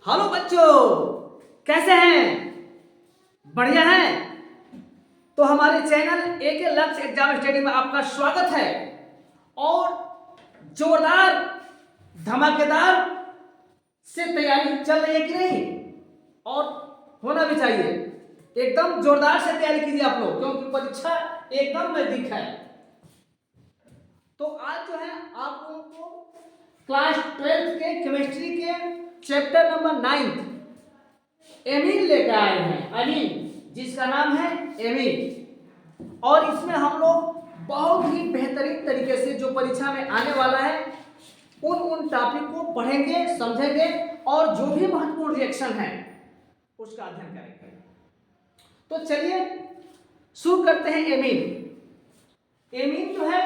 Hello बच्चों, कैसे हैं? बढ़िया हैं? तो हमारे चैनल एक लक्ष्य एग्जाम स्टडी में आपका स्वागत है। और जोरदार धमाकेदार से तैयारी चल रही है कि नहीं? और होना भी चाहिए। एकदम जोरदार से तैयारी कीजिए आप लोग, क्योंकि परीक्षा एकदम नजदीक है। तो आज जो है आप लोगों को क्लास 12 के केमिस्ट्री के चैप्टर नंबर 9 एमीन लेकर आए हैं। अमीन, जिसका नाम है एमीन। और इसमें हम लोग बहुत ही बेहतरीन तरीके से जो परीक्षा में आने वाला है उन टॉपिक को पढ़ेंगे, समझेंगे और जो भी महत्वपूर्ण रिएक्शन है उसका अध्ययन करेंगे। तो चलिए शुरू करते हैं। एमीन जो है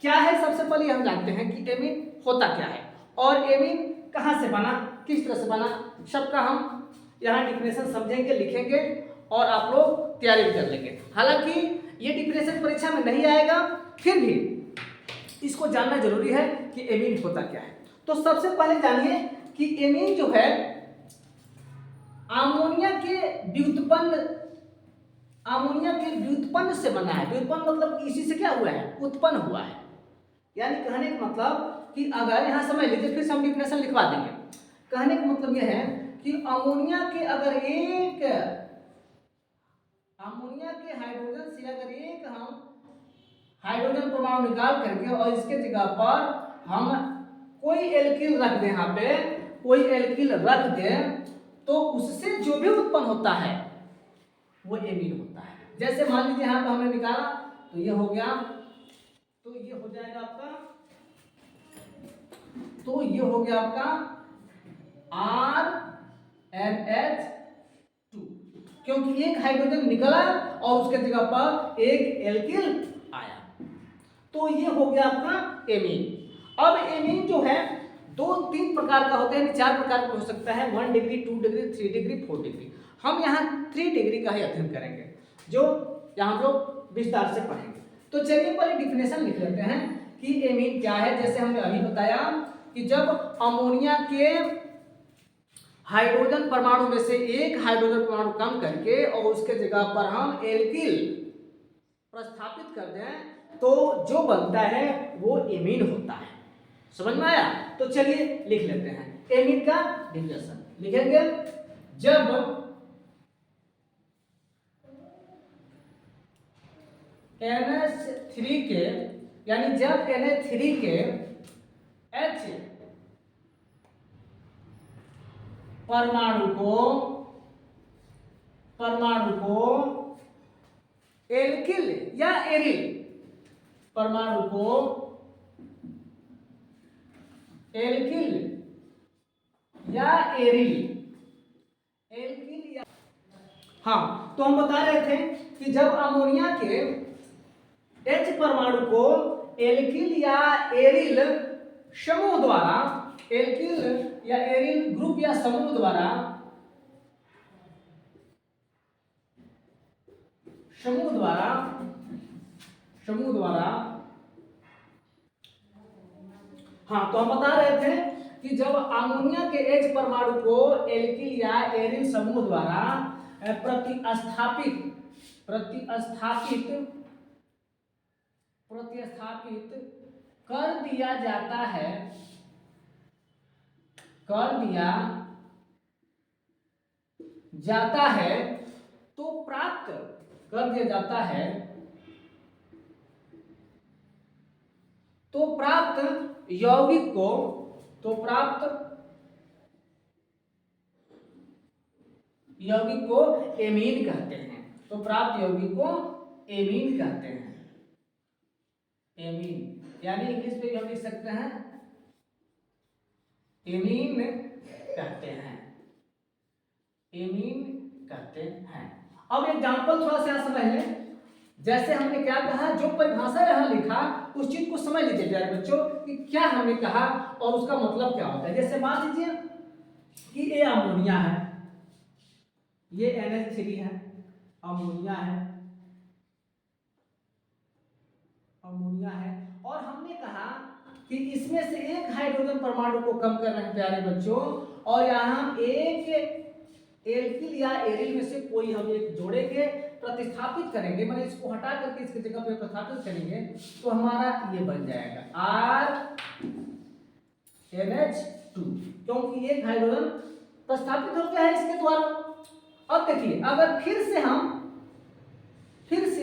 क्या है, सबसे पहले हम जानते हैं कि एमीन होता क्या है और एमीन कहाँ से बना, किस तरह से बना, सबका हम यहाँ डिफिनेशन समझेंगे, लिखेंगे और आप लोग तैयारी भी कर लेंगे। हालांकि ये डिफिनेशन परीक्षा में नहीं आएगा, फिर भी इसको जानना जरूरी है कि एमीन होता क्या है। तो सबसे पहले जानिए कि एमीन जो है अमोनिया के व्युत्पन्न से बना है। व्युत्पन्न मतलब इसी से क्या हुआ है, उत्पन्न हुआ है। यानी कहने का मतलब कि अगर यहाँ समझ लीजिए, फिर से हम डिफिनेशन लिखवा देंगे। कहने का मतलब यह है कि अमोनिया के हाइड्रोजन से अगर एक हम हाइड्रोजन परमाणु निकाल करके और इसके जगह पर हम कोई एल्किल रख दें, यहाँ पे कोई एल्किल रख दें, तो उससे जो भी उत्पन्न होता है वो एमीन होता है। जैसे मान लीजिए यहाँ पे हमने निकाला तो ये हो गया, तो ये हो जाएगा आपका, तो ये हो गया आपका RNH2, क्योंकि एक हाइड्रोजन निकला और उसके जगह पर एक एल्किल आया, तो ये हो गया आपका एमीन। अब एमीन जो है 2-3 प्रकार का होता है, 4 प्रकार का हो सकता है, 1 डिग्री, 2 डिग्री, 3 डिग्री, 4 डिग्री। हम यहाँ 3 डिग्री का ही अध्ययन करेंगे, जो यहाँ हम लोग विस्तार से पढ़ेंगे। तो चलिए पहले डिफिनेशन लिख लेते हैं कि एमीन क्या है। जैसे हमने अभी बताया कि जब अमोनिया के हाइड्रोजन परमाणु में से एक हाइड्रोजन परमाणु कम करके और उसके जगह पर हम एल्किल प्रस्थापित कर दें तो जो बनता है वो एमीन होता है। समझ में आया? तो चलिए लिख लेते हैं एमीन का डिफिनेशन। लिखेंगे जब NH3 के, यानी जब NH3 के H परमाणु को एल्किल या एरिल परमाणु को एल्किल या एरिल हाँ, तो हम बता रहे थे कि जब अमोनिया के H परमाणु को एल्किल या एरिल समूह द्वारा, एल्किल या एरिल ग्रुप या समूह द्वारा हाँ, तो हम बता रहे थे कि जब अमोनिया के H परमाणु को एल्किल या एरिल समूह द्वारा प्रतिस्थापित कर दिया जाता है तो प्राप्त कर दिया जाता है तो प्राप्त यौगिक को एमीन कहते हैं। तो प्राप्त यौगिक को एमीन कहते हैं। एमीन यानी इंग्लिश में हम लिख सकते हैं एमीन कहते हैं, एमीन कहते हैं। अब एग्जांपल थोड़ा सा समझ लें। जैसे हमने क्या कहा, जो परिभाषा यहाँ लिखा उस चीज को समझ लीजिए प्यारे बच्चों कि क्या हमने कहा और उसका मतलब क्या होता है। जैसे मान लीजिए कि ये अमोनिया है, ये NH3 है, अमोनिया है और हमने कहा कि इसमें से एक हाइड्रोजन परमाणु को कम कर रहे हैं प्यारे बच्चों, और यहाँ हम एक एल्किल या एरिल में से कोई हम एक जोड़ेंगे, प्रतिस्थापित करेंगे, मतलब इसको हटा करके इसकी जगह पे प्रतिस्थापित करेंगे, तो हमारा ये बन जाएगा RNH2, क्योंकि एक हाइड्रोजन प्रतिस्थापित हो गया है इसके द्वारा। अब देखिए, अगर फिर से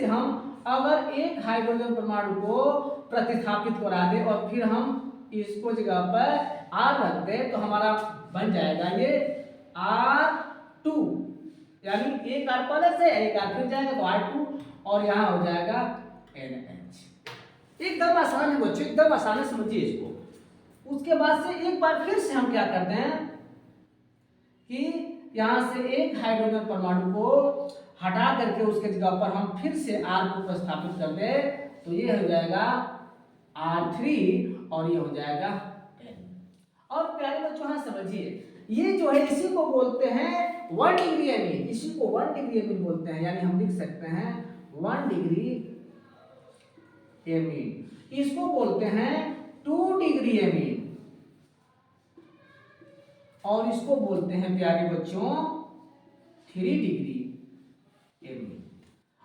हम अगर एक हाइड्रोजन परमाणु को प्रतिस्थापित करा दे और फिर हम इसको जगह पर R रख दे, तो हमारा बन जाएगा ये R2, यानी एक R पहले से एक R फिर जाएगा तो R2, और यहाँ हो जाएगा NH। एकदम आसान है बच्चों, एकदम आसान है, समझिए इसको। उसके बाद से एक बार फिर से हम क्या करते हैं कि यहाँ से एक हाइड्रोजन परमाणु को हटा करके उसके जगह पर हम फिर से R को प्रतिस्थापित कर दे, तो ये हो जाएगा R3 और ये हो जाएगा N। और प्यारे बच्चों हाँ समझिए, ये जो है इसी को बोलते हैं 1 डिग्री एमीन, इसी को 1 डिग्री एमीन बोलते हैं, यानी हम लिख सकते हैं 1 डिग्री एमीन। इसको बोलते हैं 2 डिग्री एमीन, और इसको बोलते हैं प्यारे बच्चों 3 डिग्री एमीन।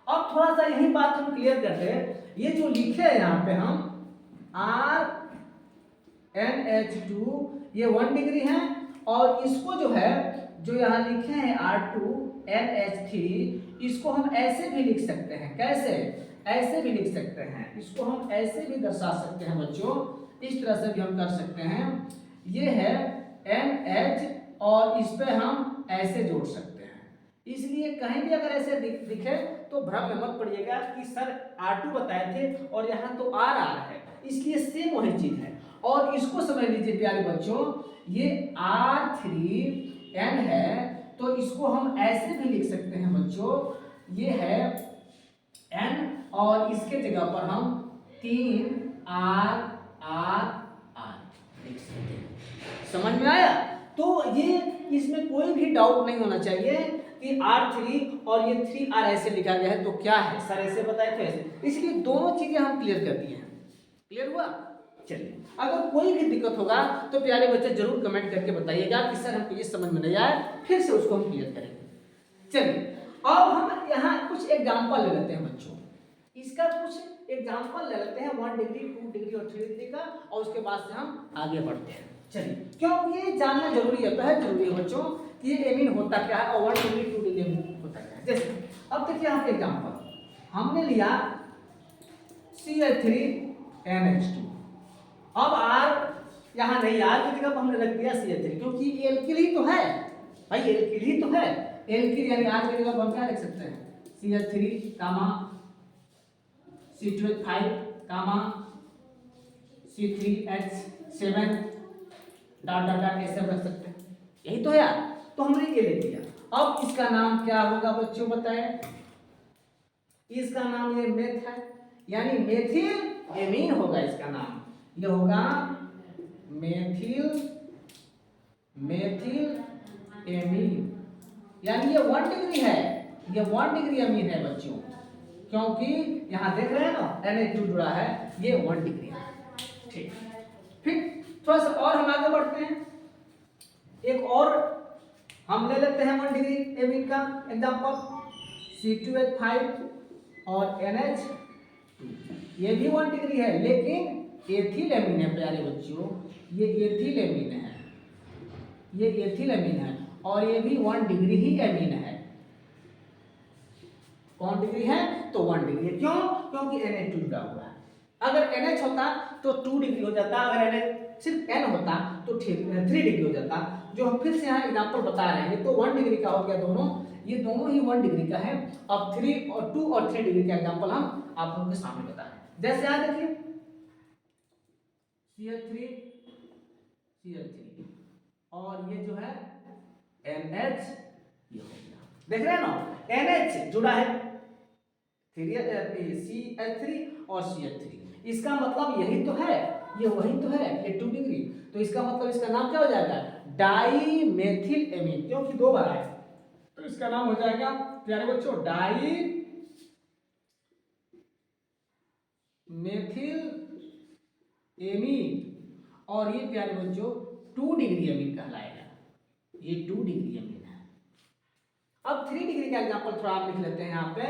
अब थोड़ा सा यही बात हम क्लियर करते हैं, ये जो लिखे हैं यहाँ पे हम RNH2 ये 1 डिग्री है, और इसको जो है जो यहाँ लिखे हैं R2NH3, इसको हम ऐसे भी लिख सकते हैं, कैसे? ऐसे भी लिख सकते हैं, इसको हम ऐसे भी दर्शा सकते हैं बच्चों, इस तरह से भी हम कर सकते हैं। ये है NH और इस पे हम ऐसे जोड़ सकते हैं, इसलिए कहीं भी अगर ऐसे दिखे तो भ्रम में मत पड़िएगा कि सर R2 बताए थे और यहाँ तो R आ रहा है, इसलिए सेम वही चीज है। और इसको समझ लीजिए प्यारे बच्चों, ये R3N है, तो इसको हम ऐसे भी लिख सकते हैं बच्चों, ये है N और इसके जगह पर हम 3R लिख सकते हैं। समझ में आया? तो ये इसमें कोई भी डाउट नहीं होना चाहिए कि R3 और ये 3R ऐसे लिखा गया है तो क्या है, सर ऐसे बताए थे ऐसे, इसलिए दोनों चीजें हम क्लियर कर दिए हैं। क्लियर हुआ? चलिए, अगर कोई भी दिक्कत होगा तो प्यारे बच्चे जरूर कमेंट करके बताइएगा कि सर हमको ये समझ में नहीं आया, फिर से उसको हम क्लियर करेंगे। चलिए, अब हम यहाँ कुछ एग्जाम्पल ले लेते हैं बच्चों, इसका कुछ एग्जाम्पल ले लेते हैं 1 डिग्री 2 डिग्री और 3 डिग्री का, और उसके बाद से हम आगे बढ़ते हैं। चलिए, क्योंकि ये जानना जरूरी है, बेहद जरूरी है बच्चों कि ये एमीन होता क्या है और 1 डिग्री 2 डिग्री एमीन होता क्या है। जैसे अब देखिए यहाँ पे एग्जाम्पल हमने लिया CH3NH2, अब R यहाँ नहीं, R की जगह हमने रख दिया CH3, क्योंकि एल्किल ही तो है भाई, एल्किल ही तो है, एल्किल यानी R की जगह हम क्या लिख सकते हैं CH3 कामा C2H5 कामा C3H7 डॉट डॉट डॉट ऐसे रख सकते हैं, यही तो है यार। तो हमने ये ले लिया, अब इसका नाम क्या होगा बच्चों बताएं? इसका नाम ये मेथ है, यानी मेथिल एमीन होगा इसका नाम, ये होगा मेथिल एमीन, यानी ये 1 डिग्री है, ये 1 डिग्री एमीन है बच्चों, क्योंकि यहाँ देख रहे हैं ना NH2 जुड़ा है, ये 1 डिग्री है। ठीक, फिर थोड़ा सा और हम आगे बढ़ते हैं, एक और हम ले लेते हैं 1 डिग्री एमीन का एग्जांपल, C2H5 और NH2, ये भी 1 डिग्री है, लेकिन एथिल एमीन है प्यारे बच्चों, ये एथिल एमीन है, ये एथिल एमीन है, और ये भी 1 डिग्री ही एमीन है। कौन डिग्री है? तो 1 डिग्री है। क्यों? क्योंकि NH2 जुड़ा हुआ है। अगर NH होता तो 2 डिग्री हो जाता, अगर NH सिर्फ N होता तो 3 डिग्री हो जाता। जो हम फिर से यहाँ एग्जाम्पल बता रहे हैं, तो 1 डिग्री का हो गया दोनों, ये दोनों ही 1 डिग्री का है। अब 3 और 2 और 3 डिग्री का एग्जाम्पल हम आप लोगों के सामने बता रहे हैं। जैसे यहाँ देखिए CH3 और ये जो है NH, ये हो गया, देख रहे हैं ना, NH जुड़ा है CH3 और CH3, इसका मतलब यही तो है, ये वही तो है, ये 2 डिग्री, तो इसका मतलब इसका नाम क्या हो जाएगा? डाईमेथिल एमीन, क्योंकि 2 बार है तो इसका नाम हो जाएगा प्यारे बच्चों डाईमेथिल एमीन। और ये प्यारे बच्चों 2 डिग्री अमीन कहलाएगा, ये 2 डिग्री अमीन है। अब 3 डिग्री का एग्जांपल थोड़ा आप लिख लेते हैं यहाँ पे।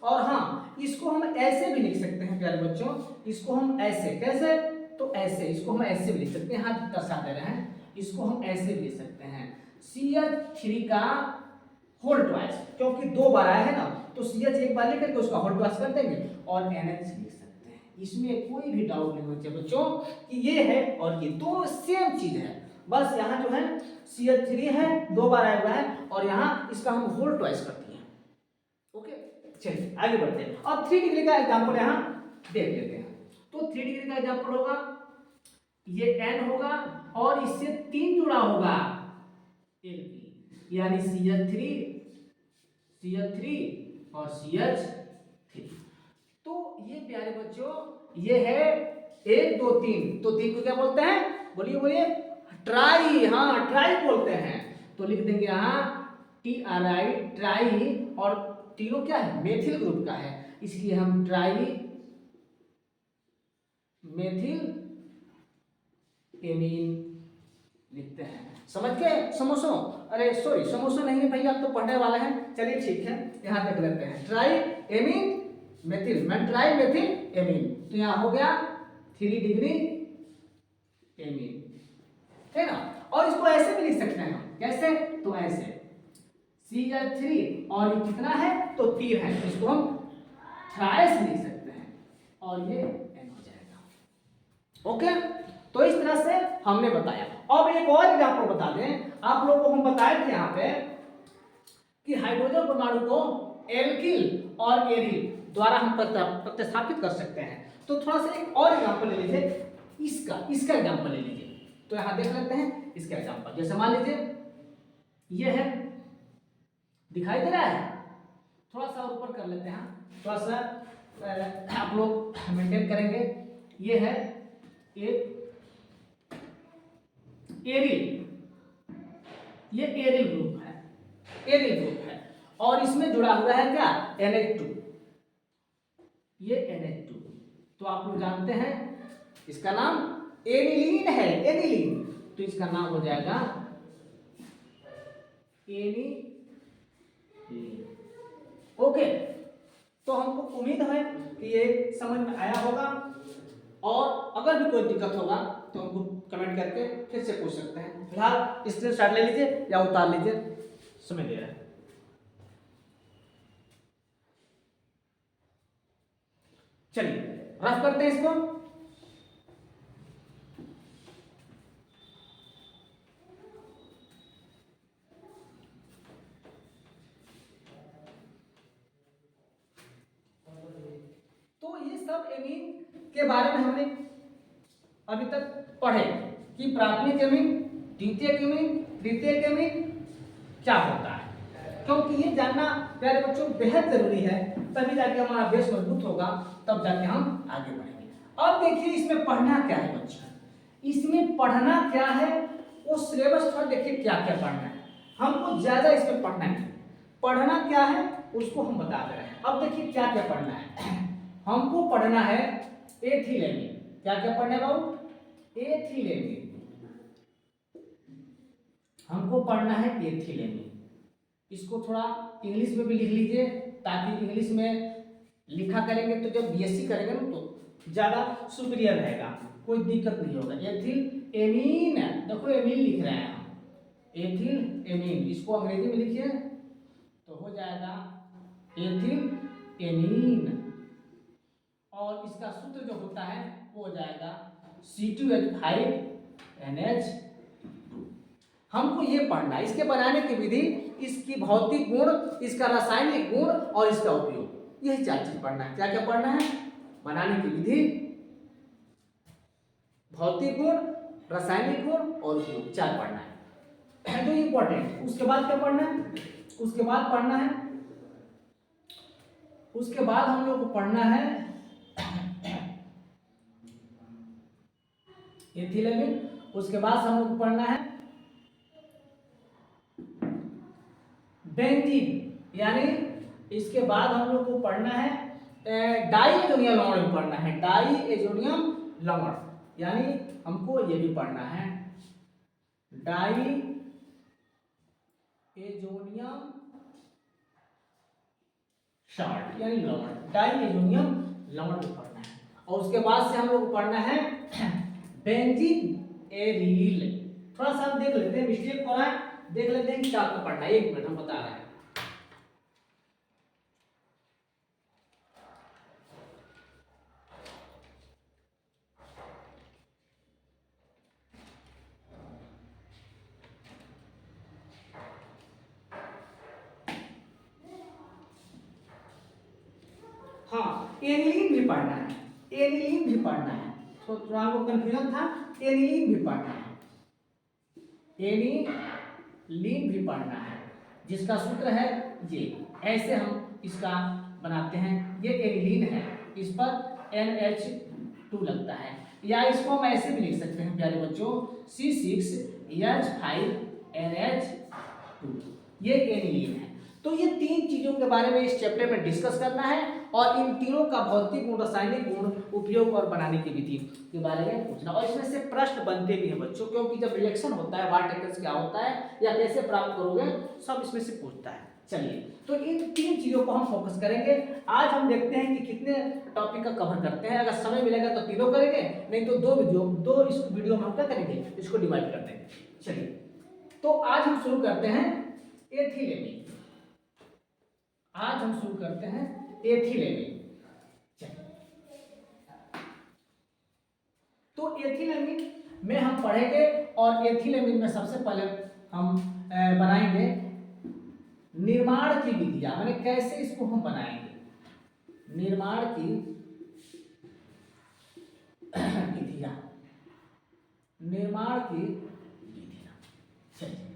और हाँ, इसको हम ऐसे भी लिख सकते हैं प्यारे बच्चों, इसको हम ऐसे, कैसे, तो ऐसे, इसको हम ऐसे भी लिख सकते हैं, हाथ दर्शा दे रहे हैं, इसको हम ऐसे भी लिख सकते हैं CH3 का होल ट्वाइस, क्योंकि 2 बार आया है ना, तो CH एक बार लेकर के उसका होल ट्वाइस कर देंगे और NH लिख सकते हैं। इसमें कोई भी डाउट नहीं होना चाहिए बच्चों कि ये है और ये दोनों सेम चीज है, बस यहाँ जो है CH3 है, 2 बार आया हुआ है, और यहाँ इसका हम होल ट्वाइस कर दिए। ओके, चलिए आगे बढ़ते हैं। अब 3 डिग्री का एग्जांपल यहाँ देख लेते हैं। तो 3 डिग्री का एग्जांपल होगा, ये N होगा और इससे 3 जुड़ा होगा Lp, यानी CH3 और CH3। तो ये प्यारे बच्चों ये है 1 2 3, तो 3 को क्या बोलते हैं, बोलिए बोलिए, ट्राई, हाँ ट्राई बोलते हैं। तो लिख देंगे यहाँ TRI, ट्राई, और तीनों क्या है, मेथिल ग्रुप का है, इसलिए हम ट्राई मेथिल एमीन लिखते हैं। समझ गए समोसों, अरे सॉरी समोसा नहीं है भैया, आप तो पढ़ने वाला है, चलिए ठीक है, यहाँ देख लेते हैं ट्राई एमीन मेथिल, मैं ट्राई मेथिल एमीन, तो यहाँ हो गया 3 डिग्री एमीन, है ना। और इसको ऐसे भी लिख सकते हैं, कैसे, तो ऐसे CH3 और ये कितना है, तो 3 है, इसको हम थ्राइस लिख सकते हैं और ये N हो जाएगा। ओके, तो इस तरह से हमने बताया। अब एक और एग्जांपल बता दें आप लोगों को, हम बताए थे यहाँ पे कि हाइड्रोजन परमाणु को एल्किल और एरिल द्वारा हम प्रतिस्थापित कर सकते हैं। तो थोड़ा सा एक और एग्जांपल ले लीजिए, इसका एग्जांपल ले लीजिए। तो यहाँ देख लेते हैं इसका एग्जांपल, जैसे मान लीजिए ये है, दिखाई दे रहा है, थोड़ा सा ऊपर कर लेते हैं, थोड़ा सा आप लोग मेंटेन करेंगे। ये है एक एरिल, ये एरिल ग्रुप है, एरिल ग्रुप है, और इसमें जुड़ा हुआ है क्या, NH2, ये NH2। तो आप लोग जानते हैं इसका नाम एनिलीन है, एनिलीन, तो इसका नाम हो जाएगा एनिलीन। ओके, तो हमको उम्मीद है कि ये समझ में आया होगा, और अगर भी कोई दिक्कत होगा तो हमको कमेंट करके फिर से पूछ सकते हैं। फिलहाल स्क्रीनशॉट ले लीजिए या उतार लीजिए, समय दे रहा है। चलिए रफ करते हैं इसको। तो ये सब एमीन के बारे में हमने अभी तक पढ़े कि प्राथमिक एमीन, द्वितीयक एमीन, तृतीयक एमीन क्या होता है, क्योंकि ये जानना प्यारे बच्चों बेहद जरूरी है, तभी जाके हमारा बेस मजबूत होगा, तब जाके हम आगे बढ़ेंगे। अब देखिए इसमें पढ़ना क्या है बच्चों, इसमें पढ़ना क्या है, वो सिलेबस पर देखिए क्या क्या पढ़ना है, हमको ज्यादा इसमें पढ़ना है, पढ़ना क्या है उसको हम बता दे रहे हैं। अब देखिए क्या क्या पढ़ना है, हमको पढ़ना है एथिलेमीन, क्या क्या पढ़ना है बाबू, एथिलेमीन, हमको पढ़ना है एथिलेमीन। इसको थोड़ा इंग्लिश में भी लिख लीजिए, ताकि इंग्लिश में लिखा करेंगे तो जब BSc करेंगे ना तो ज्यादा सुपीरियर रहेगा, कोई दिक्कत नहीं होगा। एथिल एमीन, देखो एमीन लिख रहे हैं हम, एथिल एमीन, इसको अंग्रेजी में लिखिए तो हो जाएगा एथिल एमीन, और इसका सूत्र जो होता है वो हो जाएगा C2H5NH2। हमको ये पढ़ना है, इसके बनाने की विधि, इसकी भौतिक गुण, इसका रासायनिक गुण और इसका उपयोग, यही 4 चीज पढ़ना है। क्या क्या पढ़ना है, बनाने की विधि, भौतिक गुण, रासायनिक गुण और उपयोग, 4 पढ़ना है, तो इंपॉर्टेंट। उसके बाद क्या पढ़ना है, उसके बाद पढ़ना है, उसके बाद हम लोग को पढ़ना है एथिलेमीन, उसके बाद हम लोग को पढ़ना है बेंजीन, यानी इसके बाद हम लोग को पढ़ना है डाई एजोनियम लवण भी पढ़ना है, डाई एजोनियम लवण, यानी हमको ये भी पढ़ना है, डाई एजोनियम शार्ट यानी लवण, डाई एजोनियम लवण भी पढ़ना है। और उसके बाद से हम लोग को पढ़ना है बेंजीन एरिल। थोड़ा सा देख लेते हैं, मिस्टेक हो रहा है, देख लेते हैं कि क्या आपको पढ़ना है। एक मिनट हम बता रहे हैं। हाँ, एनिलीन भी पढ़ना है, एनिलीन भी पढ़ना है। तो थोड़ा आपको कंफ्यूजन था, एनिलीन भी पढ़ना है, एनिलीन भी पढ़ना है, जिसका सूत्र है ये, ऐसे हम इसका बनाते हैं। ये एनिलीन है, इस पर NH2 लगता है, या इसको हम ऐसे भी लिख सकते हैं प्यारे बच्चों, C6H5NH2, ये एनिलीन है। तो ये तीन चीजों के बारे में इस चैप्टर में डिस्कस करना है, और इन तीनों का भौतिक गुण, रासायनिक गुण, उपयोग और बनाने की विधि के बारे में पूछना। और इसमें से प्रश्न बनते भी हैं बच्चों, क्योंकि जब रिएक्शन होता है, वाट हैपेंस क्या होता है या कैसे प्राप्त करोगे, सब इसमें से पूछता है। चलिए, तो इन तीन चीजों को हम फोकस करेंगे। आज हम देखते हैं कि कितने टॉपिक का कवर करते हैं। अगर समय मिलेगा तो तीनों करेंगे, नहीं तो दो इस वीडियो में हम क्या करेंगे, इसको डिवाइड कर देंगे। चलिए, तो आज हम शुरू करते हैं एथिलेमीन। आज हम शुरू करते हैं एथिलेमीन। तो एथिलेमीन में हम पढ़ेंगे, और एथिलेमीन में सबसे पहले हम बनाएंगे निर्माण की विधियां, माने कैसे इसको हम बनाएंगे, निर्माण की विधियां, निर्माण की विधियां। चलिए,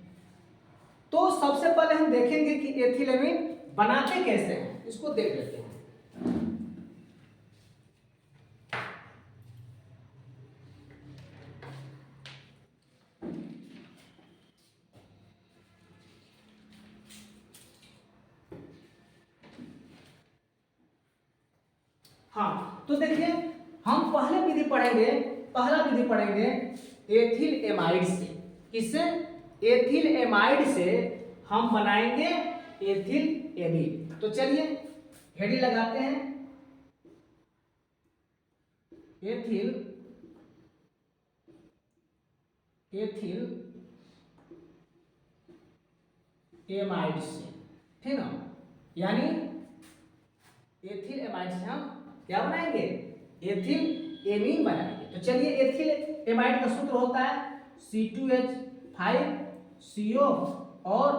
तो सबसे पहले हम देखेंगे कि एथिलेमीन बनाते कैसे हैं, इसको देख लेते हैं। हाँ, तो देखिए, हम पहले विधि पढ़ेंगे, पहला विधि पढ़ेंगे एथिल एमाइड से। किससे? एथिल एमाइड से हम बनाएंगे एथिल एमीन। तो चलिए हेडिंग लगाते हैं, एथिल एमाइड से, ठीक ना, यानी एथिल एमाइड से हम क्या बनाएंगे, एथिल एमीन बनाएंगे। तो चलिए, एथिल एमाइड का सूत्र होता है C2H5CO और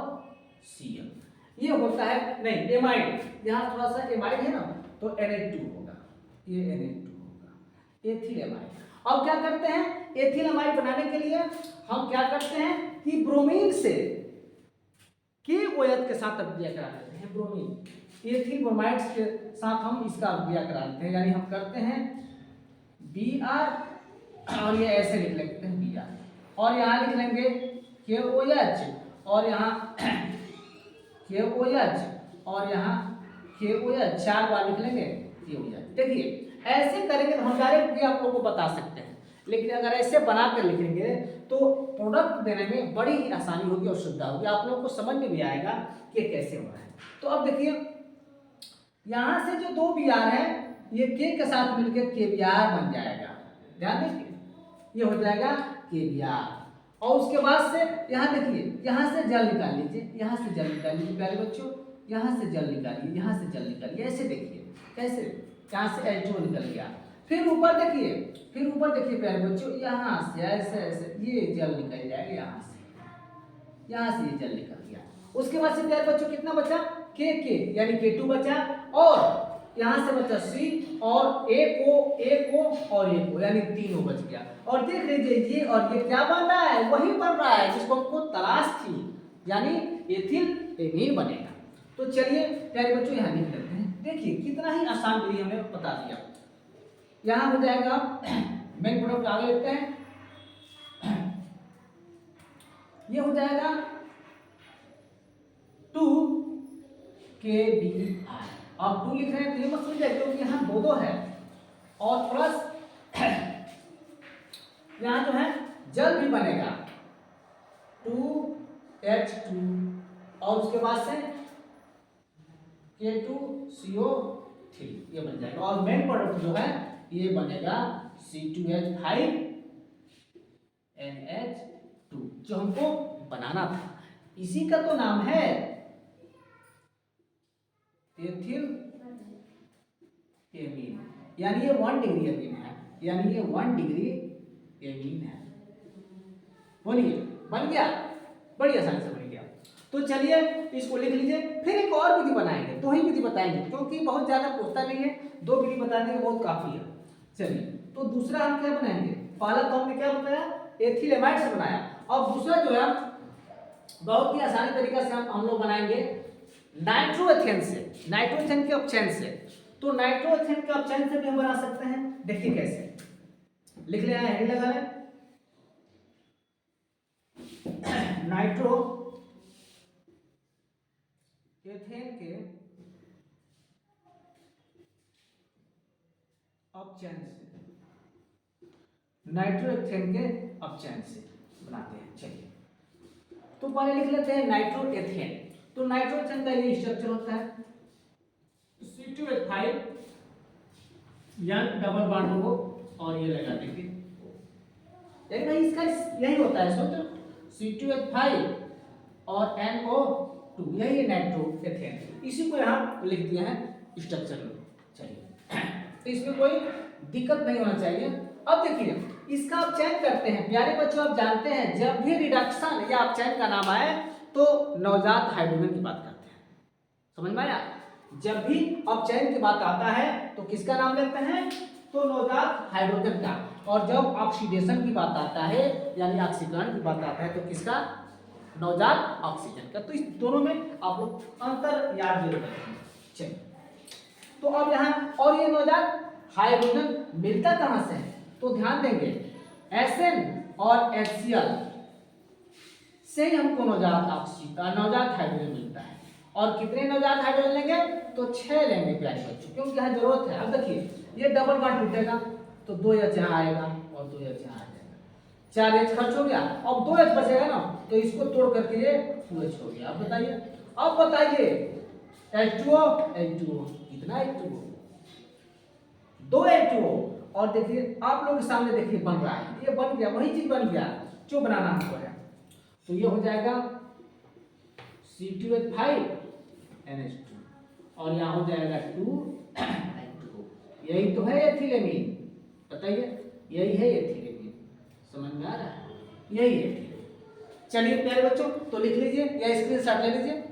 Cl। ये होता है, नहीं एमाइड, यहाँ थोड़ा सा एमाइड है ना, तो NH2 होगा, ये NH2 होगा, एथिल एमाइड। अब क्या करते हैं, एथिल एमाइड बनाने के लिए हम क्या करते हैं कि ब्रोमीन से KOH के साथ अभिक्रिया करा देते हैं। ब्रोमीन एथिल ब्रोमाइड के साथ हम इसका अभिक्रिया करा देते हैं, यानी हम करते हैं Br, और ये ऐसे लिख लेते हैं Br, और यहाँ लिख लेंगे KOH, और यहाँ KOH, और यहाँ KOH, 4 बार लिख लेंगे KOH। देखिए, ऐसे करेंगे तो हम डायरेक्ट भी आप लोगों को बता सकते हैं, लेकिन अगर ऐसे बना कर लिखेंगे तो प्रोडक्ट देने में बड़ी ही आसानी होगी और सुविधा होगी, आप लोगों को समझ में भी आएगा कि कैसे हो रहा है। तो अब देखिए, यहाँ से जो 2 Br है, ये K के साथ मिलकर KBr बन जाएगा, ध्यान दीजिए, ये हो जाएगा KBr। और उसके बाद से यहाँ देखिए, यहाँ से जल निकाल लीजिए, यहाँ से जल निकाल लीजिए प्यारे बच्चों, यहाँ से जल निकालिए, यहाँ से जल निकालिए, ऐसे देखिए कैसे, यहाँ से H2 निकल गया। फिर ऊपर देखिए, प्यारे बच्चों, यहाँ से ऐसे ऐसे ये जल निकल जाएगा, यहाँ से ये जल निकल गया। उसके बाद से प्यारे बच्चों कितना बचा, K यानी K2 बचा, और यहाँ से बचा C, और एक O और एक O, यानी तीनों बच गया। और देख लीजिए, ये और ये क्या बन रहा है, वही बन रहा है जिसको हमको तलाश थी, यानी एथिल एमीन बनेगा। तो चलिए प्यारे बच्चों, यहाँ लिख लेते हैं। देखिए कितना ही आसान विधि हमने बता दिया। यहाँ हो जाएगा मेन प्रोडक्ट आगे लिखते हैं, ये हो जाएगा 2KBr। अब 2 लिख रहे हैं तो ये मत समझिए, क्योंकि यहाँ 2 है, और प्लस यहाँ जो है जल भी बनेगा 2H2 और उसके बाद से K2CO3 ये बन जाएगा और मेन प्रोडक्ट जो है ये बनेगा C2H5NH2 जो हमको बनाना था। इसी का तो नाम है एथिल एमीन, यानी ये 1 डिग्री एमीन है, यानी ये 1 डिग्री एमीन है। बोलिए बन गया, बड़ी आसानी से बन गया। तो चलिए इसको लिख लीजिए। फिर एक और विधि बनाएंगे, दो ही विधि बताएंगे क्योंकि बहुत ज्यादा पूछता नहीं है, दो विधि बताने के बहुत काफी है। चलिए तो दूसरा हम क्या बनाएंगे, पहला तो हमने क्या बताया एथिलेमाइड से बनाया, और दूसरा जो है बहुत ही आसानी तरीके से हम लोग बनाएंगे नाइट्रोएथेन से, नाइट्रोएथेन के अपचयन से। तो नाइट्रोएथेन के अपचयन से भी हम बना सकते हैं। देखिए कैसे, लिख लेना है, हेडिंग लगा लें, नाइट्रो एथेन के अपचयन से, नाइट्रोएथेन के अपचयन से बनाते हैं। चलिए तो पहले लिख लेते हैं नाइट्रोएथेन। तो नाइट्रोएथेन का ये स्ट्रक्चर होता है C2H5 या डबल बॉन्ड हो और ये लगा देंगे, यानी भाई इसका यही होता है सूत्र C2H5 और NO2, यही है नाइट्रोएथेन। इसी को यहाँ लिख दिया है स्ट्रक्चर में। चलिए तो इसमें कोई दिक्कत नहीं होना चाहिए। अब देखिए इसका अपचयन करते हैं प्यारे बच्चों, आप जानते हैं जब भी रिडक्शन या अपचयन का नाम आए तो नवजात हाइड्रोजन की बात करते हैं, समझ में आया। जब भी अपचयन की बात आता है तो किसका नाम लेते हैं, तो नवजात हाइड्रोजन का। और जब ऑक्सीडेशन की बात आता है यानी ऑक्सीकरण की बात आता है तो किसका, नवजात ऑक्सीजन का। तो इस दोनों में आप लोग अंतर याद जरूर रखेंगे। चलिए तो अब यहाँ और ये नवजात हाइड्रोजन मिलता कहां से है, तो ध्यान देंगे Sn और HCl से ही हमको नवजात हाइड्रोजन मिलता है। और कितने नवजात हाइड्रोजन लेंगे, तो 6 लेंगे प्यारे बच्चों, क्योंकि यहाँ जरूरत है। अब देखिए ये डबल बॉन्ड टूटेगा तो 2H यहाँ आएगा और 2H यहाँ आ जाएगा, 4H खर्च हो गया, अब 2H बचेगा ना, तो इसको तोड़ करके ये 2H हो गया। अब बताइए H2O कितना H2O, 2 H2O। और देखिए आप लोग के सामने देखिए बन रहा है, ये बन गया, वही चीज बन गया जो बनाना हमको है। तो ये हो जाएगा C2H5NH2 और यहाँ हो जाएगा 2H2O। यही तो है एथिलेमीन, बताइए यही है एथिलेमीन, समझ में आ रहा है, यही है एथिलेमीन। चलिए प्यारे बच्चों तो लिख लीजिए या स्क्रीनशॉट ले लीजिए।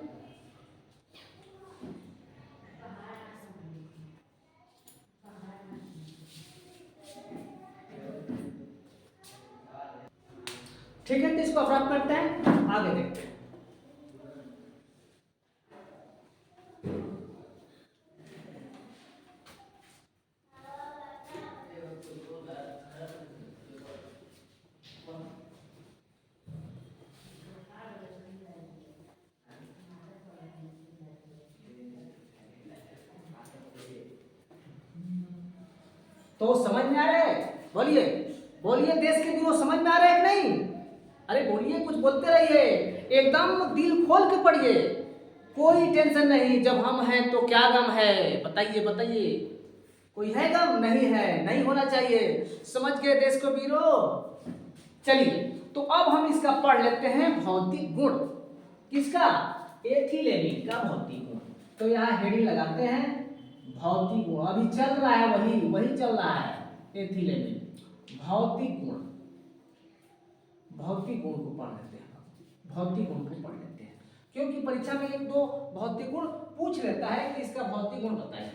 ठीक है तो इसको अपराध करते हैं, आगे देखते हैं। तो समझ में आ रहा है, बोलिए बोलिए, देश के विरोध समझ में आ रहा है कि नहीं, अरे बोलिए, कुछ बोलते रहिए, एकदम दिल खोल के पढ़िए, कोई टेंशन नहीं। जब हम हैं तो क्या गम है, बताइए बताइए, कोई है गम, नहीं है, नहीं होना चाहिए, समझ गए देश को वीरो। चलिए तो अब हम इसका पढ़ लेते हैं भौतिक गुण, किसका, एथिलेमीन का भौतिक गुण। तो यहाँ हेडिंग लगाते हैं भौतिक गुण, अभी चल रहा है वही चल रहा है एथिलेमीन। भौतिक गुण, भौतिक गुण को पढ़ लेते हैं, भौतिक गुण को पढ़ लेते हैं, क्योंकि परीक्षा में एक दो भौतिक गुण पूछ लेता है कि इसका भौतिक गुण बताइए।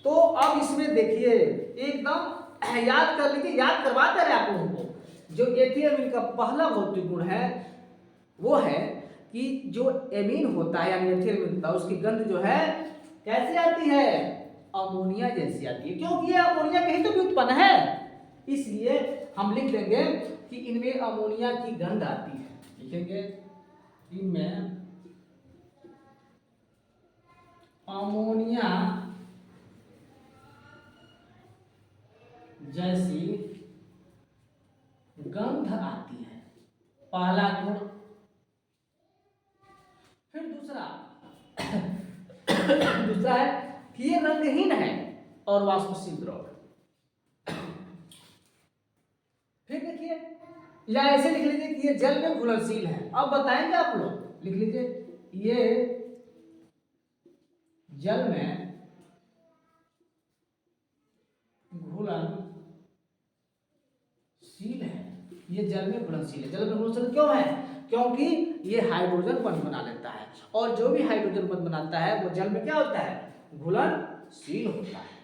तो अब इसमें देखिए एकदम याद कर लीजिए, याद करवाते रहे आप लोगों को। जो एथिलेमीन का पहला भौतिक गुण है वो है कि जो एमीन होता है यानी एथिलेमीन होता है उसकी गंध जो है कैसी आती है, अमोनिया जैसी आती है, क्योंकि ये अमोनिया कहीं तो भी उत्पन्न है, इसलिए हम लिख देंगे कि इनमें अमोनिया की गंध आती है, लिखेंगे इनमें अमोनिया जैसी फिर दूसरा दूसरा है कि ये रंगहीन है और वाष्पशील द्रव। फिर देखिए, या ऐसे लिख लीजिए कि ये जल में घुलनशील है। अब बताएंगे आप लोग, लिख लीजिए ये जल में घुलनशील है। ये जल में घुलनशील है। जल में घुलनशील क्यों है? क्योंकि ये हाइड्रोजन बंध बना लेता है, और जो भी हाइड्रोजन बंध बनाता है वो जल में क्या होता है? घुलनशील होता है।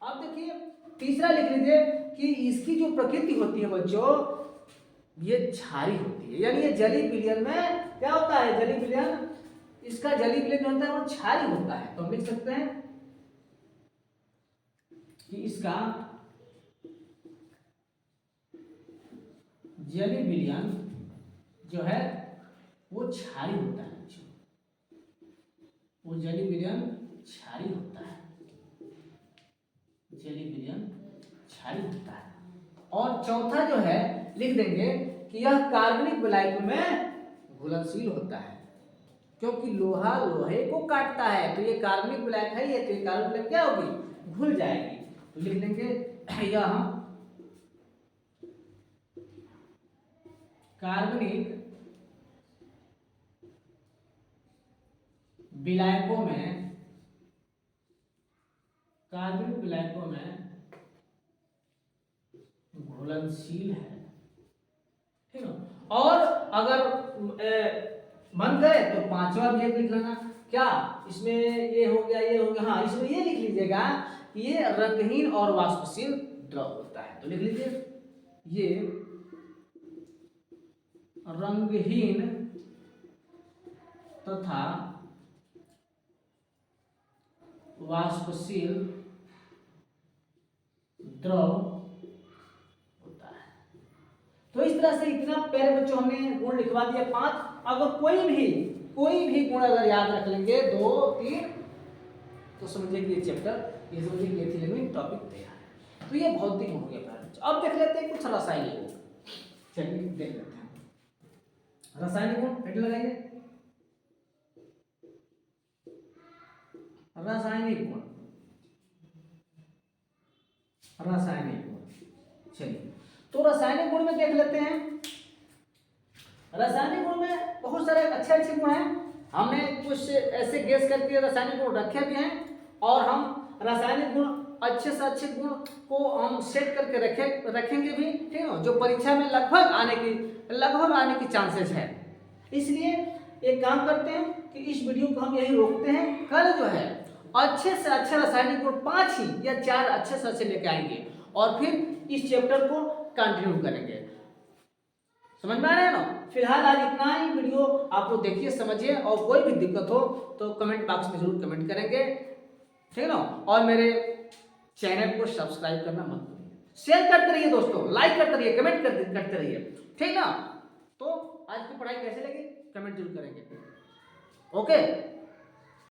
अब देखिए तीसरा लिख लीजिए कि इसकी जो प्रकृति होती है बच्चों, ये क्षारीय होती है। यानी ये जलीय विलयन में क्या होता है? जलीय विलयन, इसका जलीय विलयन होता है वो क्षारीय होता है। तो हम लिख सकते हैं कि इसका जलीय विलयन जो है वो क्षारीय होता है। वो जलीय विलयन क्षारीय होता है। जलीय विलयन क्षारीय होता है। और चौथा जो है लिख देंगे कि यह कार्बनिक विलायकों में घुलनशील होता है, क्योंकि लोहा लोहे को काटता है। तो ये कार्बनिक विलायक है, ये तो ये कार्बनिक विलायक क्या होगी? घुल जाएगी। तो लिख देंगे यह कार्बनिक विलायकों में, कार्बनिक विलायकों में घुलनशील है। ठीक है। और अगर मन करे तो पांचवा भी एक लिख लेना। क्या इसमें ये हो गया, ये हो गया, हाँ इसमें ये लिख लीजिएगा कि ये रंगहीन और वाष्पशील द्रव होता है। तो लिख लीजिए ये रंगहीन तथा वाष्पशील द्रव होता है। तो इस तरह से इतना प्यारे बच्चों हमने गुण लिखवा दिया 5। अगर कोई भी गुण अगर याद रख लेंगे 2 3, तो समझिए कि ये चैप्टर, ये समझिए कि एथिलीन टॉपिक तैयार है। तो ये भौतिक हो गया प्यारे। अब देख लेते हैं कुछ रासायनिक गुण। चलिए देख लेते हैं रासायनिक गुण। हेड लगाइए, रासायनिक गुण। रासायनिक गुण, चलिए तो रासायनिक गुण में देख लेते हैं। रासायनिक गुण में बहुत सारे अच्छे गुण हैं। हमने कुछ ऐसे गेस करके रासायनिक गुण रखे भी हैं, और हम रासायनिक गुण अच्छे से अच्छे गुण को हम सेट करके रखेंगे भी, ठीक है, जो परीक्षा में लगभग आने की चांसेस है। इसलिए एक काम करते हैं कि इस वीडियो को हम यही रोकते हैं। कल जो है अच्छे से अच्छे रासायनिक गुण 5 ही या 4 अच्छे से अच्छे लेके आएंगे, और फिर इस चैप्टर को कंटिन्यू करेंगे। समझ में आ रहा है ना? फिलहाल आज इतना ही। वीडियो आप लोग देखिए, समझिए, और कोई भी दिक्कत हो तो कमेंट बॉक्स में जरूर कमेंट करेंगे, ठीक है ना? और मेरे चैनल को सब्सक्राइब करना मत भूलिए, शेयर करते रहिए दोस्तों, लाइक करते रहिए, कमेंट करते रहिए, ठीक ना? तो आज की पढ़ाई कैसे लगी कमेंट जरूर करेंगे। ओके।